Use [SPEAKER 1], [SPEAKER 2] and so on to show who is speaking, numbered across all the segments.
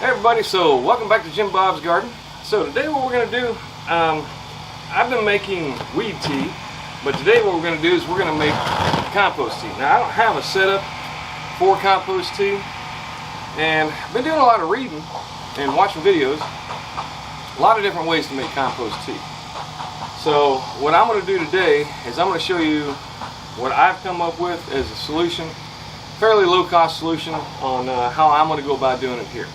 [SPEAKER 1] Hey everybody, so welcome back to Jim Bob's Garden. So today what we're going to do, I've been making weed tea, but today what we're going to do is we're going to make compost tea. Now I don't have a setup for compost tea, and I've been doing a lot of reading and watching videos, a lot of different ways to make compost tea. So what I'm going to do today is I'm going to show you what I've come up with as a solution, fairly low cost solution on how I'm going to go about doing it here.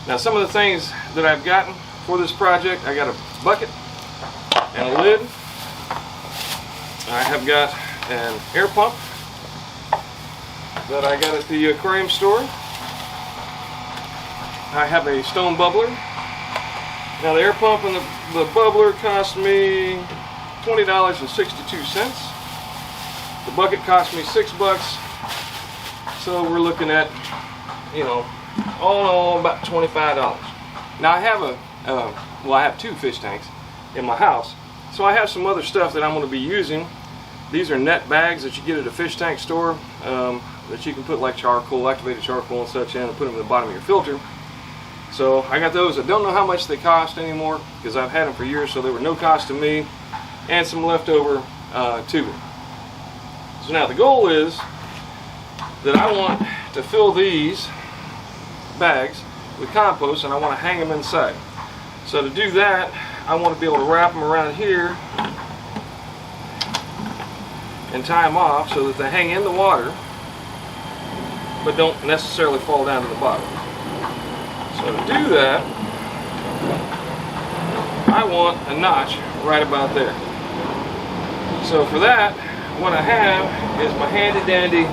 [SPEAKER 1] Now some of the things that I've gotten for this project, I got a bucket and a lid. I have got an air pump that I got at the aquarium store. I have a stone bubbler. Now the air pump and the bubbler cost me $20.62. The bucket cost me $6. So we're looking at, you know, all in all about $25. Now I have I have two fish tanks in my house, so I have some other stuff that I'm going to be using. These are net bags that you get at a fish tank store that you can put like charcoal, activated charcoal and such in, and put them in the bottom of your filter. So I got those. I don't know how much they cost anymore because I've had them for years, so they were no cost to me, and some leftover tubing. So now the goal is that I want to fill these bags with compost, and I want to hang them inside. So to do that, I want to be able to wrap them around here and tie them off so that they hang in the water but don't necessarily fall down to the bottom. So to do that, I want a notch right about there. So for that, what I have is my handy dandy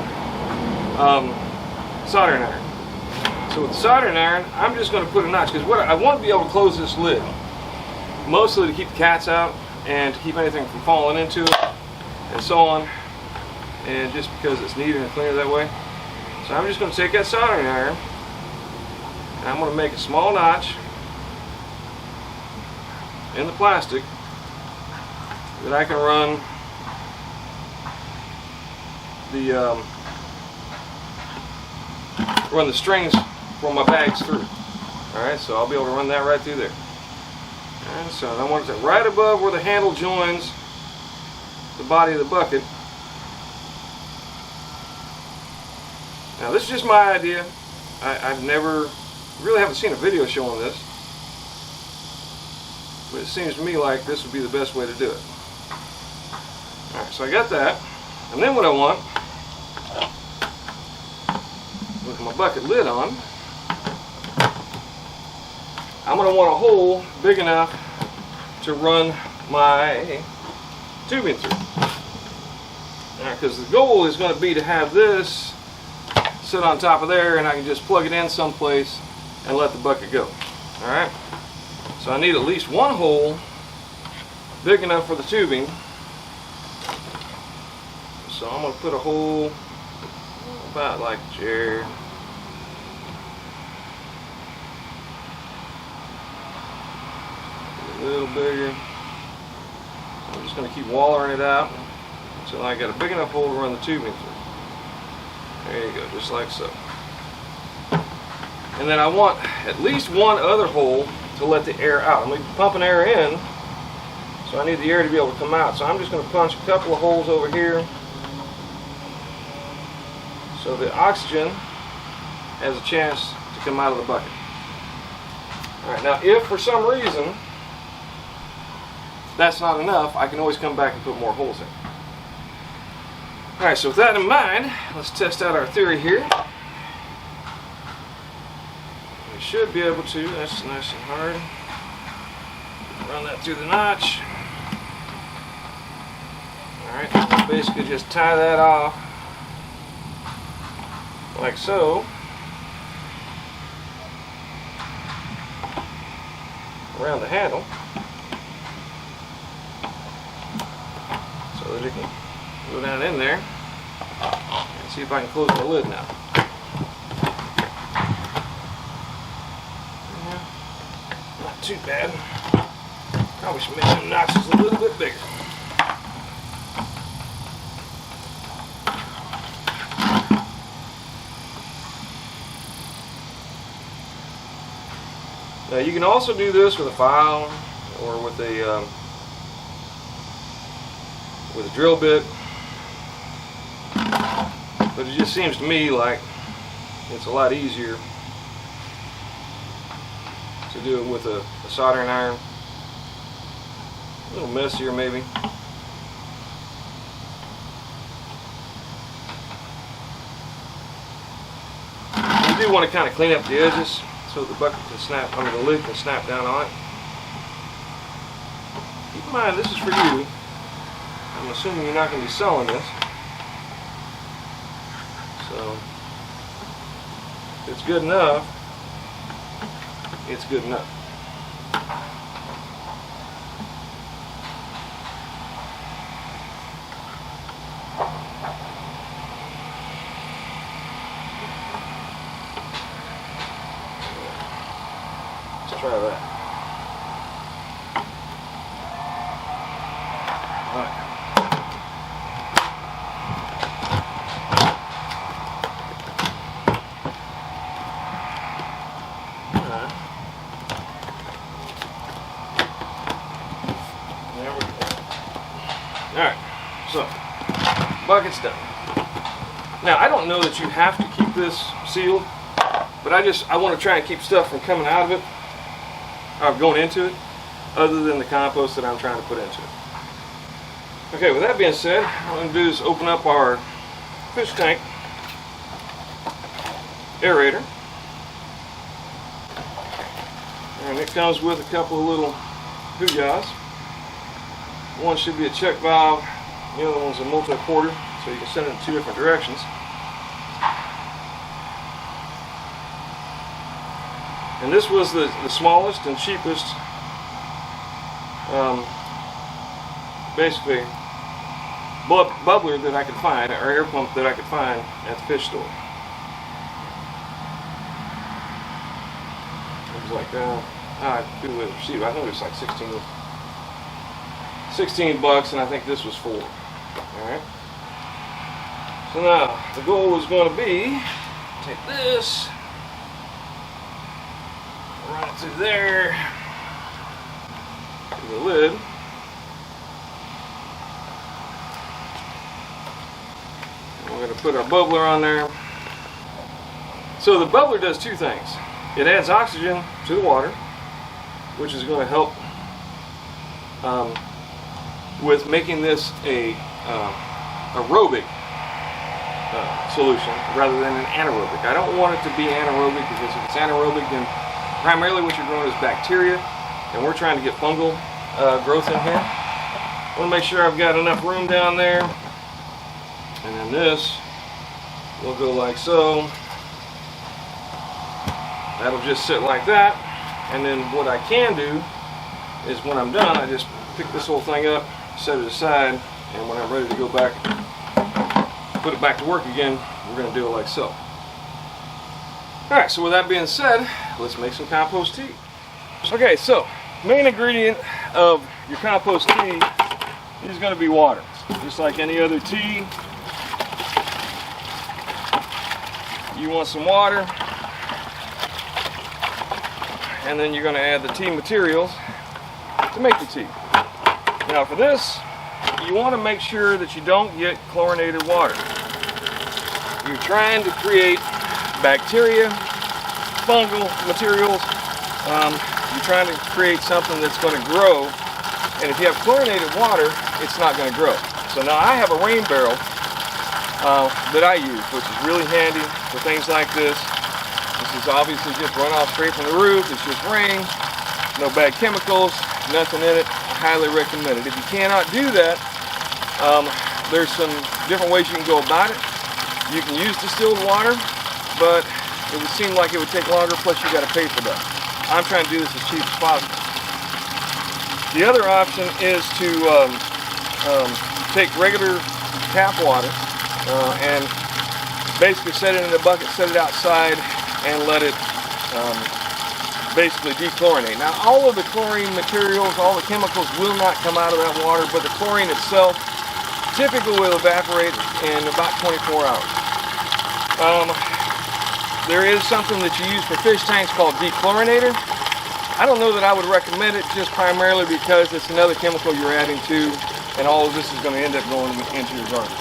[SPEAKER 1] soldering iron. So with the soldering iron, I'm just going to put a notch, because what I want to be able to close this lid, mostly to keep the cats out and to keep anything from falling into it and so on, and just because it's neater and cleaner that way. So I'm just going to take that soldering iron and I'm going to make a small notch in the plastic that I can run the strings for my bags through. Alright, so I'll be able to run that right through there. And so I want it right above where the handle joins the body of the bucket. Now this is just my idea. I've never, really haven't seen a video showing this, but it seems to me like this would be the best way to do it. Alright, so I got that. And then what I want, with my bucket lid on, I'm going to want a hole big enough to run my tubing through. Because the goal is going to be to have this sit on top of there, and I can just plug it in someplace and let the bucket go. Alright, so I need at least one hole big enough for the tubing. So I'm going to put a hole about like there. A little bigger. I'm just going to keep wallering it out until I got a big enough hole to run the tubing through. There you go, just like so. And then I want at least one other hole to let the air out. I'm going to be pumping air in, so I need the air to be able to come out. So I'm just going to punch a couple of holes over here so the oxygen has a chance to come out of the bucket. Alright, now if for some reason that's not enough, I can always come back and put more holes in. Alright, so with that in mind, let's test out our theory here. We should be able to, that's nice and hard. Run that through the notch. Alright, basically just tie that off like so, around the handle, so that it can go down in there, and see if I can close the lid now. Yeah, not too bad. Probably should make some notches a little bit bigger. Now you can also do this with a file or with a drill bit, but it just seems to me like it's a lot easier to do it with a soldering iron. A little messier maybe. You do want to kind of clean up the edges so the bucket can snap, I mean the lid can snap down on it. Keep in mind this is for you. I'm assuming you're not going to be selling this. So if it's good enough, it's good enough. Let's try that. All right. Alright, so bucket's done. Now I don't know that you have to keep this sealed, but I want to try and keep stuff from coming out of it, or going into it, other than the compost that I'm trying to put into it. Okay, with that being said, what I'm going to do is open up our fish tank aerator. And it comes with a couple of little booyahs. One should be a check valve, the other one's a multi-porter, so you can send it in 2 different directions. And this was the smallest and cheapest, basically, bubbler that I could find, or air pump that I could find at the fish store. It was like, I think it was like 16 bucks, and I think this was 4. Alright. So now the goal is going to be take this, run it through there to the lid. And we're going to put our bubbler on there. So the bubbler does 2 things. It adds oxygen to the water, which is going to help with making this a aerobic solution rather than an anaerobic. I don't want it to be anaerobic, because if it's anaerobic, then primarily what you're growing is bacteria, and we're trying to get fungal growth in here. I want to make sure I've got enough room down there, and then this will go like so. That'll just sit like that, and then what I can do is when I'm done, I just pick this whole thing up, set it aside, and when I'm ready to go back, put it back to work again, we're going to do it like so. Alright, so with that being said, let's make some compost tea. Okay, so main ingredient of your compost tea is going to be water. Just like any other tea, you want some water, and then you're going to add the tea materials to make the tea. Now for this, you want to make sure that you don't get chlorinated water. You're trying to create bacteria, fungal materials. You're trying to create something that's going to grow, and if you have chlorinated water, it's not going to grow. So now I have a rain barrel that I use, which is really handy for things like this. This is obviously just runoff straight from the roof. It's just rain, no bad chemicals, nothing in it. I highly recommend it. If you cannot do that, there's some different ways you can go about it. You can use distilled water, but it would seem like it would take longer, plus you got to pay for that. I'm trying to do this as cheap as possible. The other option is to take regular tap water and basically set it in a bucket, set it outside, and let it basically dechlorinate. Now all of the chlorine materials, all the chemicals will not come out of that water, but the chlorine itself typically will evaporate in about 24 hours. There is something that you use for fish tanks called Dechlorinator. I don't know that I would recommend it, just primarily because it's another chemical you're adding to, and all of this is going to end up going into your garden.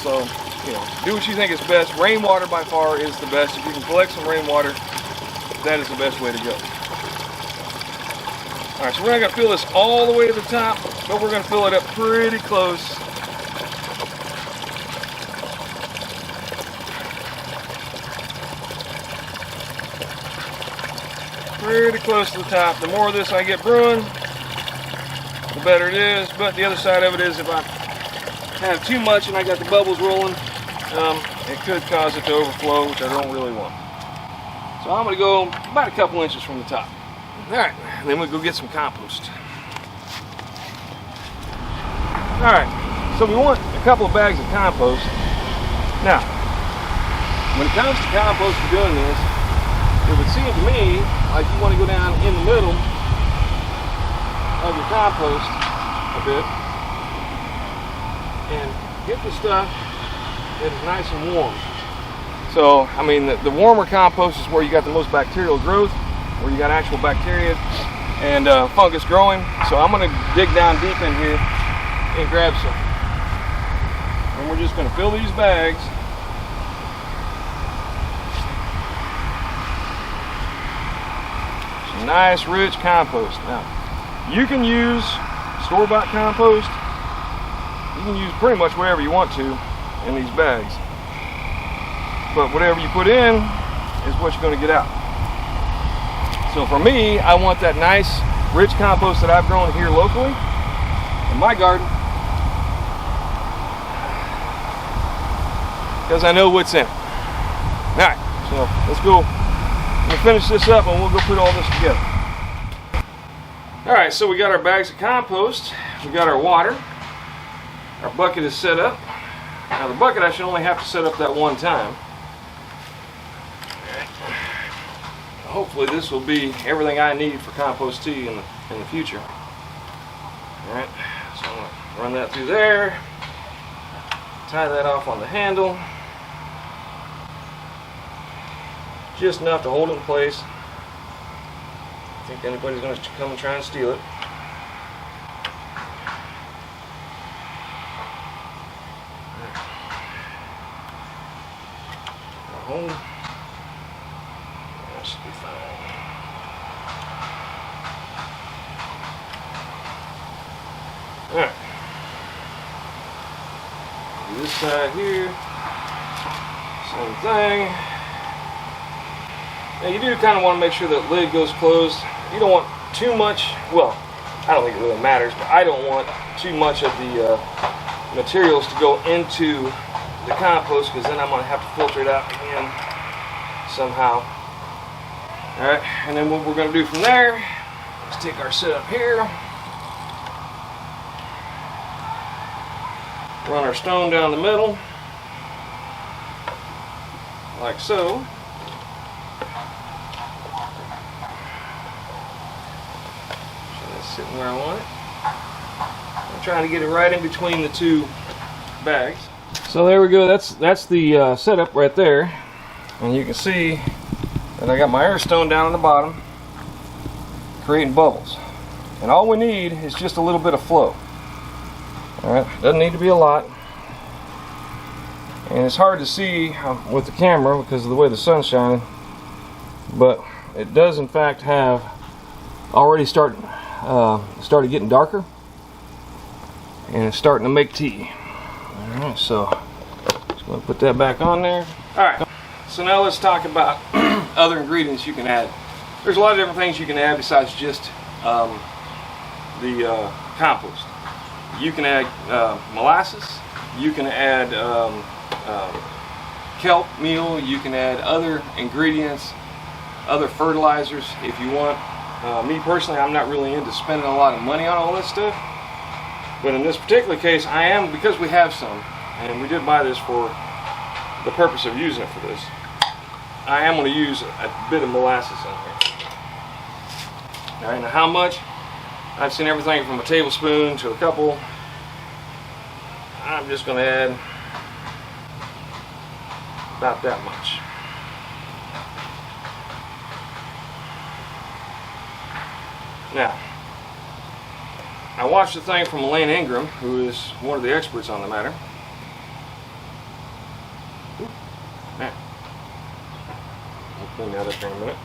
[SPEAKER 1] So, you know, do what you think is best. Rainwater by far is the best. If you can collect some rainwater, that is the best way to go. All right, so we're not going to fill this all the way to the top, but we're going to fill it up pretty close. Pretty close to the top. The more of this I get brewing, the better it is. But the other side of it is, if I have too much and I got the bubbles rolling, it could cause it to overflow, which I don't really want. So I'm going to go about a couple inches from the top. All right, then we'll go get some compost. All right, so we want a couple of bags of compost. Now, when it comes to compost and doing this, it would seem to me like you want to go down in the middle of your compost a bit and get the stuff that is nice and warm. So, I mean, the warmer compost is where you got the most bacterial growth, where you got actual bacteria and fungus growing. So I'm going to dig down deep in here and grab some. And we're just going to fill these bags. Some nice rich compost. Now, you can use store-bought compost. You can use pretty much whatever you want to in these bags. But whatever you put in is what you're going to get out. So for me, I want that nice, rich compost that I've grown here locally in my garden, because I know what's in it. All right, so let's go. We'll finish this up and we'll go put all this together. All right, so we got our bags of compost, we got our water, our bucket is set up. Now the bucket I should only have to set up that one time. Hopefully this will be everything I need for compost tea in the future. All right, so I'm gonna run that through there, tie that off on the handle, just enough to hold it in place. I think anybody's gonna come and try and steal it. Hold. That should be fine. Alright. This side here, same thing. Now you do kind of want to make sure that lid goes closed. You don't want too much, well, I don't think it really matters, but I don't want too much of the materials to go into the compost, because then I'm going to have to filter it out again somehow. Alright, and then what we're going to do from there is take our setup here, run our stone down the middle, like so. So that's sitting where I want it. I'm trying to get it right in between the two bags. So there we go, that's the setup right there, and you can see that I got my air stone down at the bottom creating bubbles, and all we need is just a little bit of flow. Alright, doesn't need to be a lot, and it's hard to see with the camera because of the way the sun's shining, but it does in fact have already started getting darker, and it's starting to make tea. Alright, so just going to put that back on there. Alright, so now let's talk about other ingredients you can add. There's a lot of different things you can add besides just the compost. You can add molasses, you can add kelp meal, you can add other ingredients, other fertilizers if you want. Me personally, I'm not really into spending a lot of money on all this stuff. But in this particular case, I am, because we have some, and we did buy this for the purpose of using it for this. I am going to use a bit of molasses in here. Alright, now how much? I've seen everything from a tablespoon to a couple. I'm just going to add about that much. Now, I watched the thing from Elaine Ingram, who is one of the experts on the matter. Man, I'll clean that up in a minute.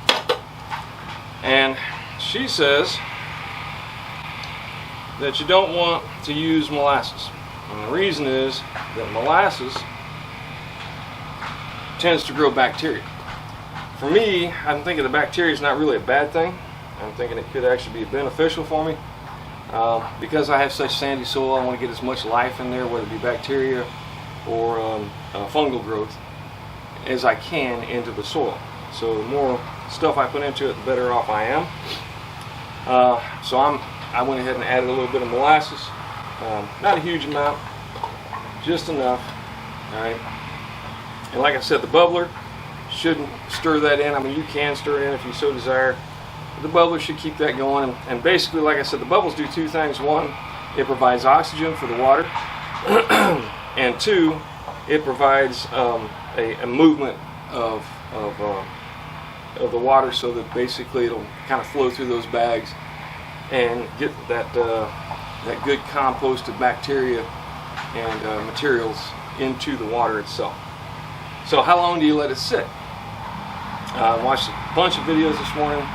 [SPEAKER 1] And she says that you don't want to use molasses. And the reason is that molasses tends to grow bacteria. For me, I'm thinking the bacteria is not really a bad thing. I'm thinking it could actually be beneficial for me. Because I have such sandy soil, I want to get as much life in there, whether it be bacteria or fungal growth, as I can into the soil. So the more stuff I put into it, the better off I am. So I went ahead and added a little bit of molasses. Not a huge amount, just enough. All right. And like I said, the bubbler shouldn't stir that in. I mean, you can stir it in if you so desire. The bubbler should keep that going. And basically, like I said, the bubbles do two things. One, it provides oxygen for the water. And two, it provides a movement of the water, so that basically it'll kind of flow through those bags and get that good composted bacteria and materials into the water itself. So how long do you let it sit? I watched a bunch of videos this morning.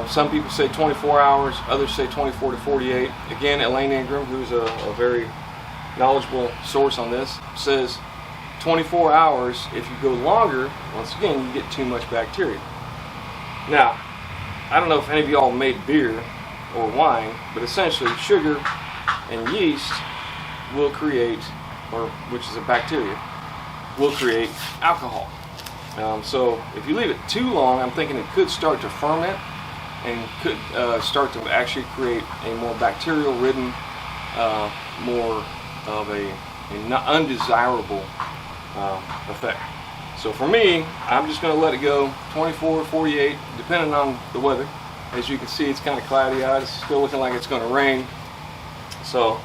[SPEAKER 1] Some people say 24 hours, others say 24 to 48. Again, Elaine Ingram, who's a very knowledgeable source on this, says 24 hours. If you go longer, once again, you get too much bacteria. Now, I don't know if any of y'all made beer or wine, but essentially sugar and yeast will create, which is a bacteria, will create alcohol. So if you leave it too long, I'm thinking it could start to ferment and could start to actually create a more bacterial-ridden, more of a undesirable effect. So for me, I'm just going to let it go 24, 48, depending on the weather. As you can see, it's kind of cloudy out. It's still looking like it's going to rain. So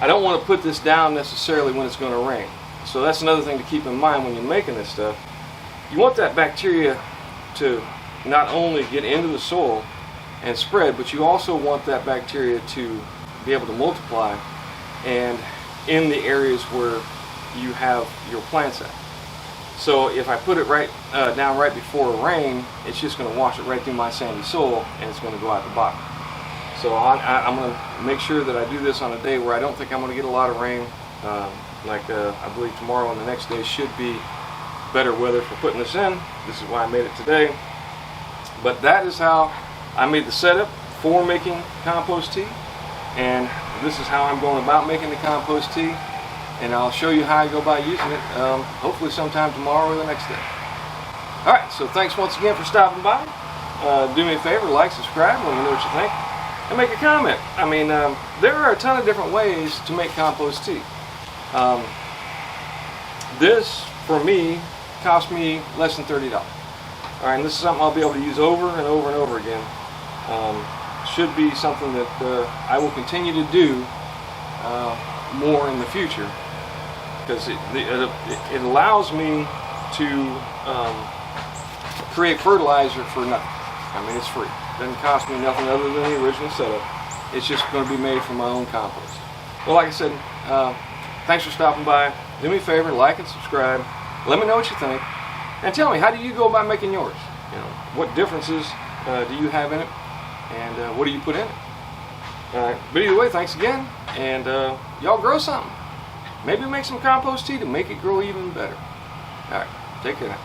[SPEAKER 1] I don't want to put this down necessarily when it's going to rain. So that's another thing to keep in mind when you're making this stuff. You want that bacteria to not only get into the soil and spread, but you also want that bacteria to be able to multiply and in the areas where you have your plants at. So if I put it down right before rain, it's just going to wash it right through my sandy soil and it's going to go out the bottom. So I'm going to make sure that I do this on a day where I don't think I'm going to get a lot of rain. I believe tomorrow and the next day should be better weather for putting this in. This is why I made it today. But that is how I made the setup for making compost tea. And this is how I'm going about making the compost tea. And I'll show you how I go about using it, hopefully sometime tomorrow or the next day. Alright, so thanks once again for stopping by. Do me a favor, like, subscribe, let me know what you think, and make a comment. I mean, there are a ton of different ways to make compost tea. This, for me, cost me less than $30. Alright, and this is something I'll be able to use over and over and over again. Should be something that I will continue to do more in the future, because it allows me to create fertilizer for nothing. I mean, it's free. It doesn't cost me nothing other than the original setup. It's just going to be made from my own compost. Well, like I said, thanks for stopping by. Do me a favor, like and subscribe. Let me know what you think, and tell me, how do you go about making yours? You know, what differences do you have in it, and what do you put in it? Alright, but either way, thanks again, and y'all grow something. Maybe make some compost tea to make it grow even better. Alright, take care now.